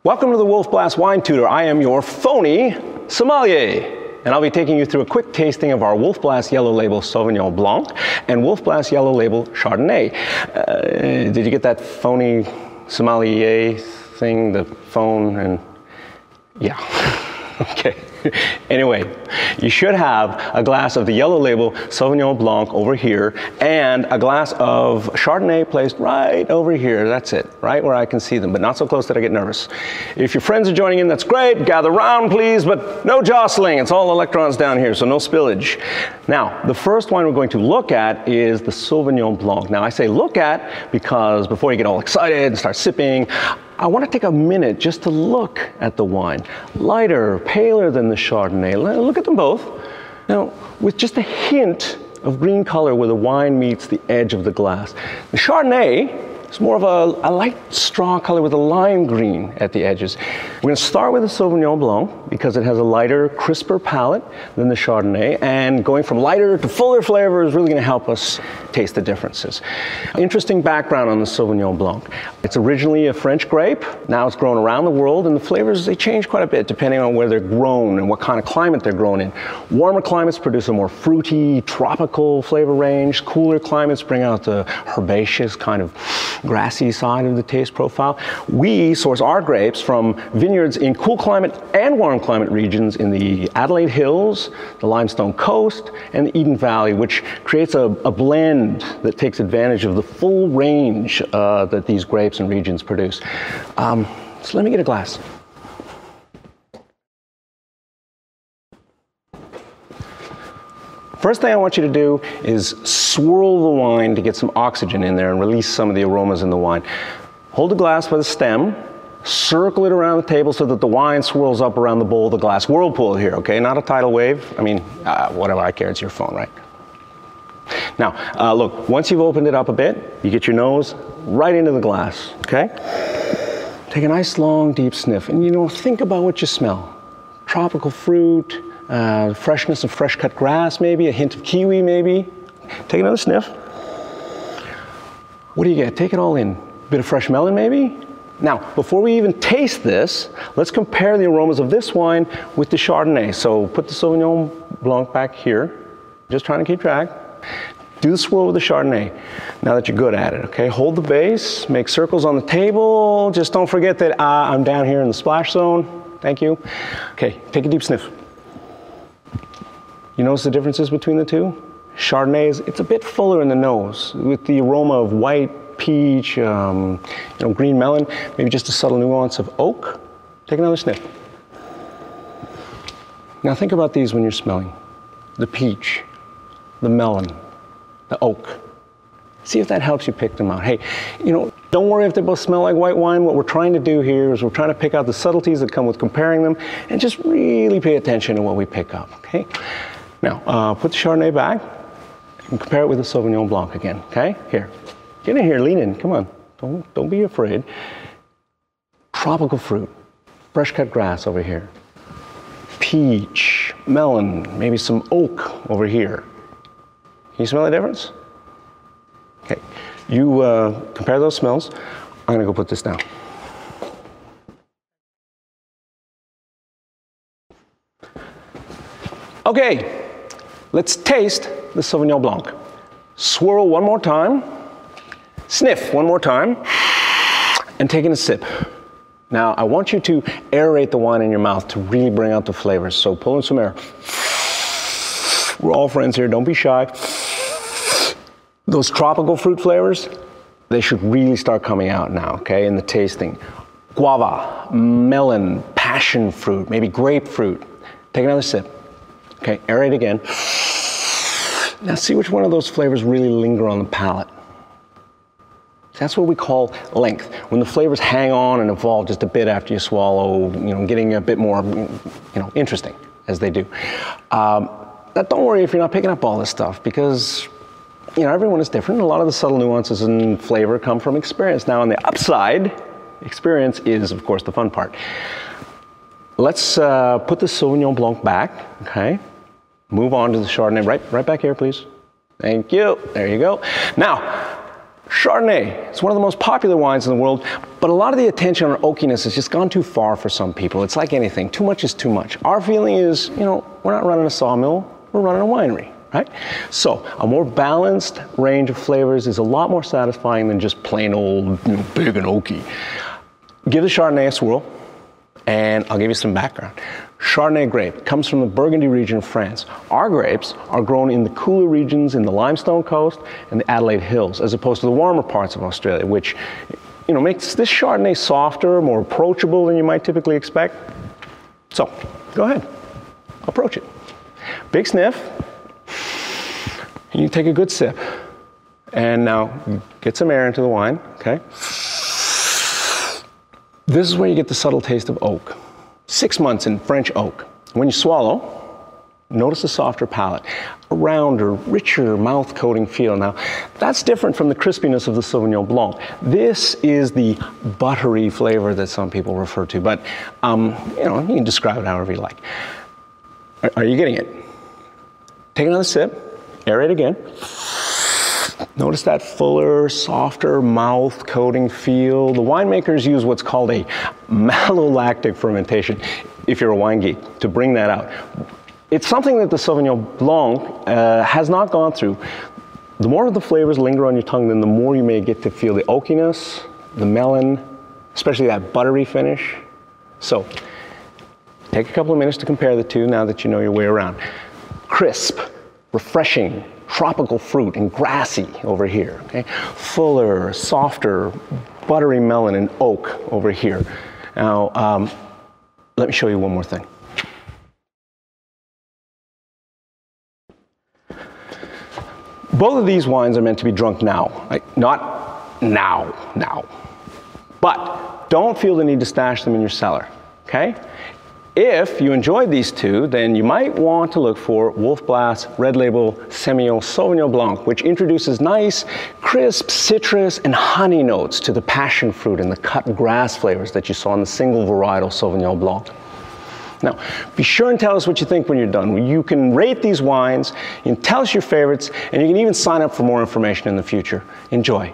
Welcome to the Wolf Blass Wine Tutor. I am your phony sommelier, and I'll be taking you through a quick tasting of our Wolf Blass Yellow Label Sauvignon Blanc and Wolf Blass Yellow Label Chardonnay. Did you get that phony sommelier thing, the phone and yeah, okay. Anyway, you should have a glass of the Yellow Label Sauvignon Blanc over here and a glass of Chardonnay placed right over here. That's it, right where I can see them, but not so close that I get nervous. If your friends are joining in, that's great. Gather round, please, but no jostling. It's all electrons down here, so no spillage. Now, the first wine we're going to look at is the Sauvignon Blanc. Now, I say look at because before you get all excited and start sipping, I want to take a minute just to look at the wine. Lighter, paler than the Chardonnay. Look at them both. Now, with just a hint of green color where the wine meets the edge of the glass. The Chardonnay is more of a light straw color with a lime green at the edges. We're going to start with the Sauvignon Blanc because it has a lighter, crisper palate than the Chardonnay, and going from lighter to fuller flavor is really going to help us taste the differences. Interesting background on the Sauvignon Blanc. It's originally a French grape. Now it's grown around the world, and the flavors, they change quite a bit depending on where they're grown and what kind of climate they're grown in. Warmer climates produce a more fruity, tropical flavor range. Cooler climates bring out the herbaceous kind of grassy side of the taste profile. We source our grapes from vineyards in cool climate and warm climate regions in the Adelaide Hills, the Limestone Coast, and the Eden Valley, which creates a blend that takes advantage of the full range that these grapes and regions produce. So let me get a glass. First thing I want you to do is swirl the wine to get some oxygen in there and release some of the aromas in the wine. Hold the glass by the stem, circle it around the table so that the wine swirls up around the bowl of the glass. Whirlpool here, okay? Not a tidal wave. I mean, whatever, I care, it's your phone, right? Now, look, once you've opened it up a bit, you get your nose right into the glass, okay? Take a nice long deep sniff and think about what you smell. Tropical fruit, freshness of fresh cut grass maybe, a hint of kiwi maybe. Take another sniff. What do you get? Take it all in. A bit of fresh melon maybe? Now, before we even taste this, let's compare the aromas of this wine with the Chardonnay. So put the Sauvignon Blanc back here. Just trying to keep track. Do the swirl with the Chardonnay, now that you're good at it, okay? Hold the base, make circles on the table. Just don't forget that I'm down here in the splash zone. Thank you. Okay, take a deep sniff. You notice the differences between the two? Chardonnay, it's a bit fuller in the nose with the aroma of white, peach, green melon, maybe just a subtle nuance of oak. Take another sniff. Now think about these when you're smelling. The peach, the melon, the oak. See if that helps you pick them out. Hey, don't worry if they both smell like white wine. What we're trying to do here is we're trying to pick out the subtleties that come with comparing them and just really pay attention to what we pick up, okay? Now, put the Chardonnay back and compare it with the Sauvignon Blanc again, okay? Here, get in here, lean in, come on. Don't be afraid. Tropical fruit, fresh cut grass over here. Peach, melon, maybe some oak over here. Can you smell the difference? Okay, you compare those smells. I'm gonna go put this down. Okay, let's taste the Sauvignon Blanc. Swirl one more time, sniff one more time, and take in a sip. Now, I want you to aerate the wine in your mouth to really bring out the flavors. So pull in some air. We're all friends here, don't be shy. Those tropical fruit flavors, they should really start coming out now, okay, in the tasting. Guava, melon, passion fruit, maybe grapefruit. Take another sip. Okay, aerate again. Now see which one of those flavors really linger on the palate. That's what we call length. When the flavors hang on and evolve just a bit after you swallow, getting a bit more, interesting as they do. Now don't worry if you're not picking up all this stuff because everyone is different. A lot of the subtle nuances in flavor come from experience. Now on the upside, experience is of course the fun part. Let's put the Sauvignon Blanc back, okay? Move on to the Chardonnay, right back here please. Thank you, there you go. Now, Chardonnay. It's one of the most popular wines in the world, but a lot of the attention on oakiness has just gone too far for some people. It's like anything. Too much is too much. Our feeling is, you know, we're not running a sawmill, we're running a winery, right? So a more balanced range of flavors is a lot more satisfying than just plain old, you know, big and oaky. Give the Chardonnay a swirl, and I'll give you some background. Chardonnay grape comes from the Burgundy region of France. Our grapes are grown in the cooler regions in the Limestone Coast and the Adelaide Hills, as opposed to the warmer parts of Australia, which, you know, makes this Chardonnay softer, more approachable than you might typically expect. So, go ahead, approach it. Big sniff, and you take a good sip. And now, get some air into the wine, okay? This is where you get the subtle taste of oak. 6 months in French oak. When you swallow, notice a softer palate, a rounder, richer mouth coating feel. Now, that's different from the crispiness of the Sauvignon Blanc. This is the buttery flavor that some people refer to, but you know, you can describe it however you like. Are you getting it? Take another sip, aerate again. Notice that fuller, softer mouth coating feel. The winemakers use what's called a malolactic fermentation, if you're a wine geek, to bring that out. It's something that the Sauvignon Blanc has not gone through. The more of the flavors linger on your tongue, then the more you may get to feel the oakiness, the melon, especially that buttery finish. So, take a couple of minutes to compare the two now that you know your way around. Crisp, refreshing, tropical fruit and grassy over here, okay? Fuller, softer, buttery melon and oak over here. Now, let me show you one more thing. Both of these wines are meant to be drunk now, like not now. But don't feel the need to stash them in your cellar, okay? If you enjoyed these two, then you might want to look for Wolf Blass Red Label Semillon Sauvignon Blanc, which introduces nice, crisp citrus and honey notes to the passion fruit and the cut grass flavors that you saw in the single varietal Sauvignon Blanc. Now, be sure and tell us what you think when you're done. You can rate these wines, you can tell us your favorites, and you can even sign up for more information in the future. Enjoy.